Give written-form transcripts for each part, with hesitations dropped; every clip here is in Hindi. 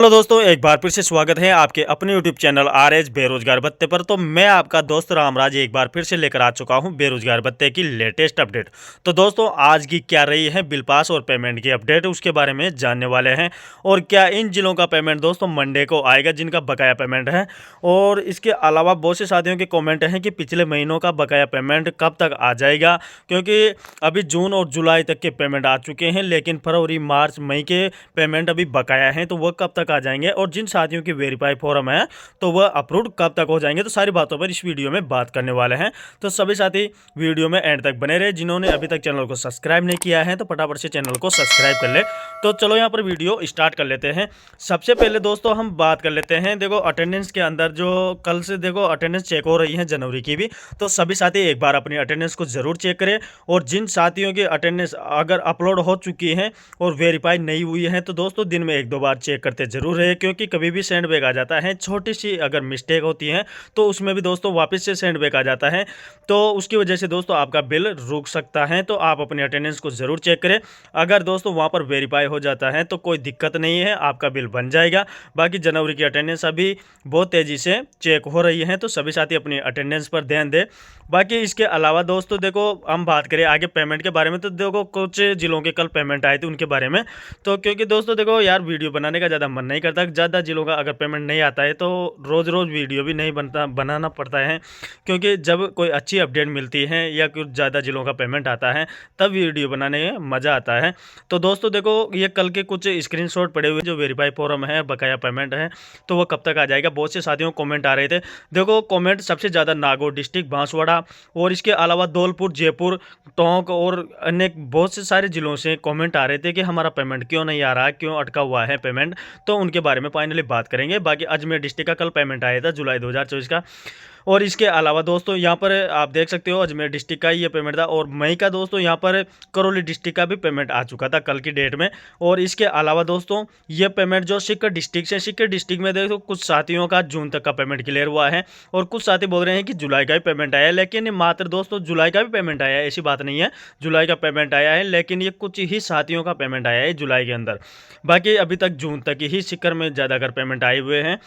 हेलो दोस्तों, एक बार फिर से स्वागत है आपके अपने यूट्यूब चैनल आरएच बेरोजगार भत्ते पर। तो मैं आपका दोस्त रामराज एक बार फिर से लेकर आ चुका हूं बेरोजगार भत्ते की लेटेस्ट अपडेट। तो दोस्तों, आज की क्या रही है बिल पास और पेमेंट की अपडेट, उसके बारे में जानने वाले हैं। और क्या इन जिलों का पेमेंट दोस्तों मंडे को आएगा जिनका बकाया पेमेंट है। और इसके अलावा बहुत से साथियों के कॉमेंट हैं कि पिछले महीनों का बकाया पेमेंट कब तक आ जाएगा, क्योंकि अभी जून और जुलाई तक के पेमेंट आ चुके हैं, लेकिन फरवरी मार्च मई के पेमेंट अभी बकाया हैं, तो वह कब तक आ जाएंगे। और जिन साथियों की वेरीफाई फॉर्म है तो वह अप्रूव कब तक हो जाएंगे, तो सारी बातों पर इस वीडियो में बात करने वाले हैं। तो सभी साथी वीडियो में एंड तक बने रहे। जिन्होंने अभी तक चैनल को सब्सक्राइब नहीं किया है तो फटाफट से चैनल को सब्सक्राइब कर ले। तो चलो यहाँ पर वीडियो स्टार्ट कर लेते हैं। सबसे पहले दोस्तों हम बात कर लेते हैं, देखो अटेंडेंस के अंदर जो कल से देखो अटेंडेंस चेक हो रही है जनवरी की भी, तो सभी साथी एक बार अपनी अटेंडेंस को जरूर चेक करें। और जिन साथियों की अटेंडेंस अगर अपलोड हो चुकी है और वेरीफाई नहीं हुई है तो दोस्तों दिन में एक दो बार चेक करते जरूर रहे, क्योंकि कभी भी सेंड बैक आ जाता है। छोटी सी अगर मिस्टेक होती है तो उसमें भी दोस्तों वापस से सेंड बैक आ जाता है, तो उसकी वजह से दोस्तों आपका बिल रुक सकता है। तो आप अपनी अटेंडेंस को जरूर चेक करें। अगर दोस्तों वहां पर वेरीफाई हो जाता है तो कोई दिक्कत नहीं है, आपका बिल बन जाएगा। बाकी जनवरी की अटेंडेंस अभी बहुत तेजी से चेक हो रही है, तो सभी साथी अपनी अटेंडेंस पर ध्यान दें। बाकी इसके अलावा दोस्तों देखो हम बात करें आगे पेमेंट के बारे में, तो देखो कुछ जिलों के कल पेमेंट आए थे उनके बारे में। तो क्योंकि दोस्तों देखो यार वीडियो बनाने का ज़्यादा मन नहीं करता, ज़्यादा जिलों का अगर पेमेंट नहीं आता है तो रोज़ रोज़ वीडियो भी नहीं बनाना पड़ता है, क्योंकि जब कोई अच्छी अपडेट मिलती है या कुछ ज़्यादा जिलों का पेमेंट आता है तब वीडियो बनाने में मज़ा आता है। तो दोस्तों देखो ये कल के कुछ स्क्रीनशॉट पड़े हुए जो वेरीफाई फॉर्म है, बकाया पेमेंट है, तो वो कब तक आ जाएगा। बहुत से साथियों को कमेंट आ रहे थे। देखो कमेंट सबसे ज़्यादा नागौर डिस्ट्रिक्ट, बांसवाड़ा और इसके अलावा धौलपुर, जयपुर, टोंक और अन्य बहुत से सारे जिलों से कमेंट आ रहे थे कि हमारा पेमेंट क्यों नहीं आ रहा, क्यों अटका हुआ है पेमेंट। तो उनके बारे में फाइनली बात करेंगे। बाकी अजमेर डिस्ट्रिक्ट का कल पेमेंट आया था जुलाई 2024 का। और इसके अलावा दोस्तों यहाँ पर आप देख सकते हो अजमेर डिस्ट्रिक्ट का ये पेमेंट था। और मई का दोस्तों यहाँ पर करौली डिस्ट्रिक्ट का भी पेमेंट आ चुका था कल की डेट में। और इसके अलावा दोस्तों ये पेमेंट जो सीकर डिस्ट्रिक्ट से, सीकर डिस्ट्रिक्ट में देखो कुछ साथियों का जून तक का पेमेंट क्लियर हुआ है और कुछ साथी बोल रहे हैं कि जुलाई का भी पेमेंट आया है। लेकिन मात्र दोस्तों जुलाई का भी पेमेंट आया है, ऐसी बात नहीं है, जुलाई का पेमेंट आया है, लेकिन ये कुछ ही साथियों का पेमेंट आया है जुलाई के अंदर। बाकी अभी तक जून तक ही सीकर में ज़्यादातर पेमेंट आए हुए हैं।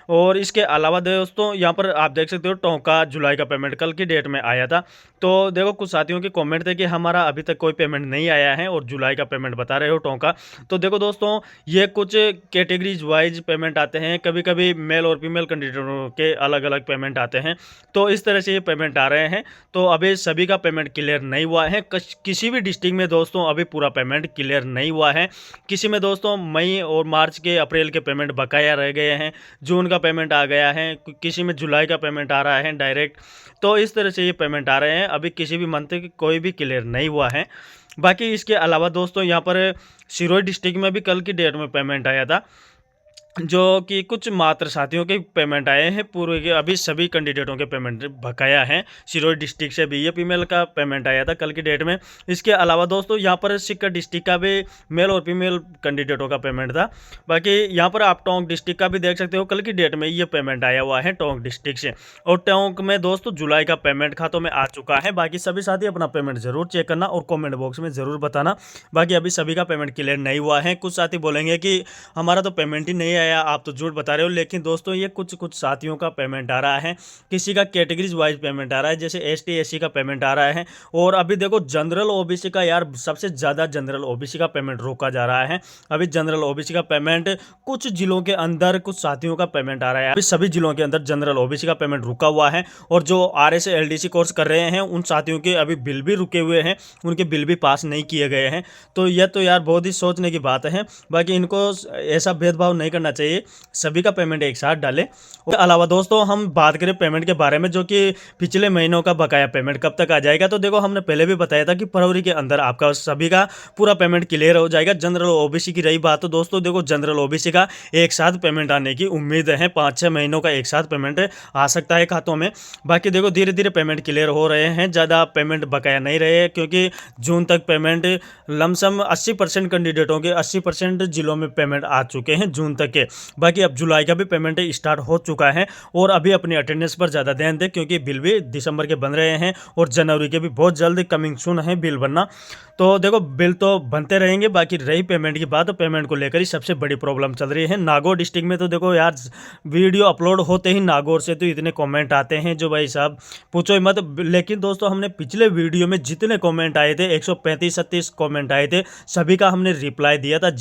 और इसके अलावा दोस्तों यहाँ पर आप देख सकते हो टोंका जुलाई का पेमेंट कल की डेट में आया था। तो देखो कुछ साथियों के कमेंट थे कि हमारा अभी तक कोई पेमेंट नहीं आया है और जुलाई का पेमेंट बता रहे हो टोंका। तो देखो दोस्तों ये कुछ कैटेगरीज वाइज पेमेंट आते हैं, कभी कभी मेल और फीमेल कैंडिडेटों के अलग अलग पेमेंट आते हैं, तो इस तरह से ये पेमेंट आ रहे हैं। तो अभी सभी का पेमेंट क्लियर नहीं हुआ है, किसी भी डिस्ट्रिक्ट में दोस्तों अभी पूरा पेमेंट क्लियर नहीं हुआ है। किसी में दोस्तों मई और मार्च के, अप्रैल के पेमेंट बकाया रह गए हैं, जून का पेमेंट आ गया है, किसी में जुलाई का पेमेंट आ रहा है डायरेक्ट। तो इस तरह से ये पेमेंट आ रहे हैं, अभी किसी भी मंथ की कोई भी क्लियर नहीं हुआ है। बाकी इसके अलावा दोस्तों यहाँ पर सिरोही डिस्ट्रिक्ट में भी कल की डेट में पेमेंट आया था, जो कि कुछ मात्र साथियों के पेमेंट आए हैं, पूरे के अभी सभी कैंडिडेटों के पेमेंट बकाया हैं। सिरोही डिस्ट्रिक्ट से भी ये फीमेल का पेमेंट आया था कल की डेट में। इसके अलावा दोस्तों यहाँ पर सीकर डिस्ट्रिक्ट का भी मेल और फीमेल कैंडिडेटों का पेमेंट था। बाकी यहाँ पर आप टोंक डिस्ट्रिक्ट का भी देख सकते हो, कल की डेट में ये पेमेंट आया हुआ है टोंक डिस्ट्रिक्ट से। और टोंक में दोस्तों जुलाई का पेमेंट खातों में आ चुका है। बाकी सभी साथी अपना पेमेंट जरूर चेक करना और कॉमेंट बॉक्स में ज़रूर बताना। बाकी अभी सभी का पेमेंट क्लियर नहीं हुआ है। कुछ साथी बोलेंगे कि हमारा तो पेमेंट ही नहीं आया, आप तो झूठ बता रहे हो, लेकिन दोस्तों ये कुछ साथियों का पेमेंट आ रहा है। किसी का कैटेगरीज वाइज पेमेंट आ रहा है, जैसे एसटी एससी का पेमेंट आ रहा है। और अभी देखो जनरल ओबीसी का, यार सबसे ज़्यादा जनरल ओबीसी का पेमेंट रोका जा रहा है। अभी जनरल ओबीसी का पेमेंट कुछ जिलों के अंदर कुछ साथियों का पेमेंट आ रहा है, अभी सभी जिलों के अंदर जनरल ओबीसी का पेमेंट रुका हुआ है। और जो आरएस एलडीसी कोर्स कर रहे हैं उन साथियों के अभी बिल भी रुके हुए हैं, उनके बिल भी पास नहीं किए गए हैं। तो यह तो यार बहुत ही सोचने की बात है। बाकी इनको ऐसा भेदभाव नहीं करना चाहिए, सभी का पेमेंट एक साथ डालें। उसके अलावा दोस्तों हम बात करें पेमेंट के बारे में, जो कि पिछले महीनों का बकाया पेमेंट कब तक आ जाएगा। तो देखो हमने पहले भी बताया था कि फरवरी के अंदर आपका सभी का पूरा पेमेंट क्लियर हो जाएगा। जनरल ओबीसी की रही बात, तो दोस्तों देखो जनरल ओबीसी का एक साथ पेमेंट आने की उम्मीद है, 5-6 महीनों का एक साथ पेमेंट आ सकता है खातों में। बाकी देखो धीरे धीरे पेमेंट क्लियर हो रहे हैं, ज़्यादा पेमेंट बकाया नहीं रहे, क्योंकि जून तक पेमेंट लमसम 80% कैंडिडेटों के 80% जिलों में पेमेंट आ चुके हैं जून तक के। बाकी अब जुलाई का भी पेमेंट स्टार्ट हो चुका है और अभी अपनी अटेंडेंस पर ज़्यादा ध्यान दें क्योंकि बिल भी दिसंबर के बन रहे हैं और जनवरी के भी बहुत जल्द कमिंग सून है बिल बनना। तो देखो बिल तो बनते रहेंगे, बाकी रही पेमेंट की बात, तो पेमेंट को लेकर ही सबसे बड़ी प्रॉब्लम चल रही है। नागौर डिस्ट्रिक्ट में तो देखो यार वीडियो अपलोड होते ही नागौर से तो इतने कमेंट आते हैं जो भाई साहब पूछो ही मत। लेकिन दोस्तों हमने पिछले वीडियो में जितने कमेंट आए थे 135-37 कमेंट आए थे, सभी का हमने रिप्लाई दिया था।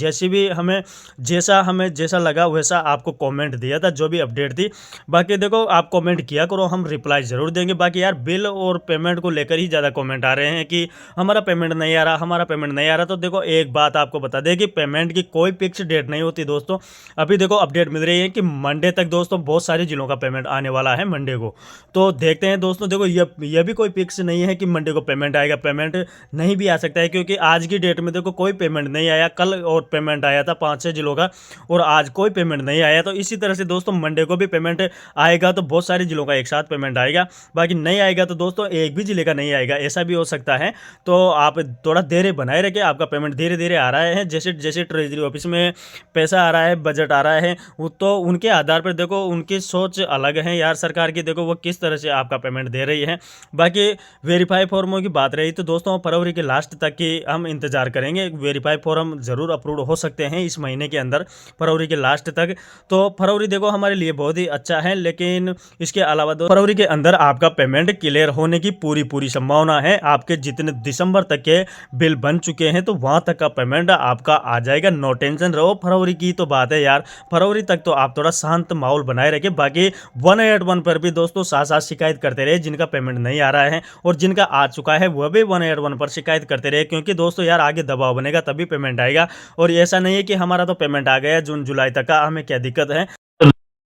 हमें जैसा लगा वैसा आपको कमेंट दिया था, जो भी अपडेट थी। बाकी देखो आप कमेंट किया करो, हम रिप्लाई जरूर देंगे। बाकी यार बिल और पेमेंट को लेकर ही ज़्यादा कमेंट आ रहे हैं कि हमारा पेमेंट नहीं आ रहा, हमारा पेमेंट नहीं आ रहा। तो देखो एक बात आपको बता दें कि पेमेंट की कोई फिक्स डेट नहीं होती दोस्तों। अभी देखो अपडेट मिल रही है कि मंडे तक दोस्तों बहुत सारे जिलों का पेमेंट आने वाला है मंडे को। तो देखते हैं दोस्तों, देखो यह भी कोई फिक्स नहीं है कि मंडे को पेमेंट आएगा, पेमेंट नहीं भी आ सकता है क्योंकि आज की डेट में देखो कोई पेमेंट नहीं आया। कल और पेमेंट आया था 5-6 जिलों का और आज कोई पेमेंट नहीं आया। तो इसी तरह से दोस्तों मंडे को भी पेमेंट आएगा तो बहुत सारे जिलों का एक साथ पेमेंट आएगा, बाकी नहीं आएगा तो दोस्तों एक भी जिले का नहीं आएगा, ऐसा भी हो सकता है। तो आप थोड़ा धैर्य बनाए रखें, आपका पेमेंट धीरे धीरे आ रहा है। जैसे जैसे ट्रेजरी ऑफिस में पैसा आ रहा है, बजट आ रहा है, वो तो उनके आधार पर देखो उनकी सोच अलग है यार सरकार की, देखो वो किस तरह से आपका पेमेंट दे रही है। बाकी वेरीफाई फॉर्मों की बात रही तो दोस्तों फरवरी के लास्ट तक की हम इंतजार करेंगे। वेरीफाई फॉर्म जरूर अप्रूव हो सकते हैं इस महीने के अंदर, फरवरी के लास्ट तक। तो फरवरी देखो हमारे लिए बहुत ही अच्छा है, लेकिन इसके अलावा फरवरी के अंदर आपका पेमेंट क्लियर होने की पूरी संभावना है। आपके जितने दिसंबर तक के बिल बन चुके हैं तो वहां तक का पेमेंट आपका आ जाएगा, नो टेंशन रहो। फरवरी की तो बात है यार, फरवरी तक तो आप थोड़ा शांत माहौल बनाए रखें। बाकी 181 पर भी दोस्तों साथ साथ शिकायत करते रहे जिनका पेमेंट नहीं आ रहा है, और जिनका आ चुका है वह भी 181 पर शिकायत करते रहे, क्योंकि दोस्तों यार आगे दबाव बनेगा तभी पेमेंट आएगा। और ऐसा नहीं है कि हमारा तो पेमेंट आ गया जून जुलाई तक का, हमें क्या दिक्कत है।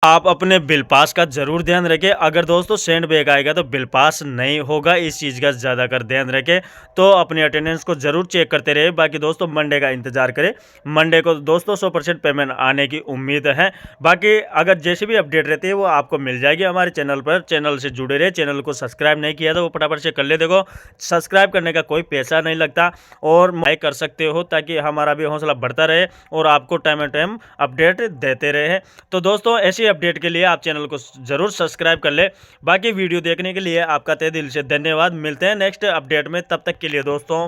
आप अपने बिल पास का जरूर ध्यान रखें। अगर दोस्तों सेंड बैक आएगा तो बिल पास नहीं होगा, इस चीज़ का ज़्यादा कर ध्यान रखें। तो अपनी अटेंडेंस को जरूर चेक करते रहे। बाकी दोस्तों मंडे का इंतजार करें, मंडे को दोस्तों 100% पेमेंट आने की उम्मीद है। बाकी अगर जैसे भी अपडेट रहती है वो आपको मिल जाएगी हमारे चैनल पर। चैनल से जुड़े रहे, चैनल को सब्सक्राइब नहीं किया तो वो फटाफट से कर ले। देखो सब्सक्राइब करने का कोई पैसा नहीं लगता और लाइक कर सकते हो ताकि हमारा भी हौसला बढ़ता रहे और आपको टाइम टाइम अपडेट देते रहे। तो दोस्तों ऐसी अपडेट के लिए आप चैनल को जरूर सब्सक्राइब कर ले। बाकी वीडियो देखने के लिए आपका तहे दिल से धन्यवाद। मिलते हैं नेक्स्ट अपडेट में, तब तक के लिए दोस्तों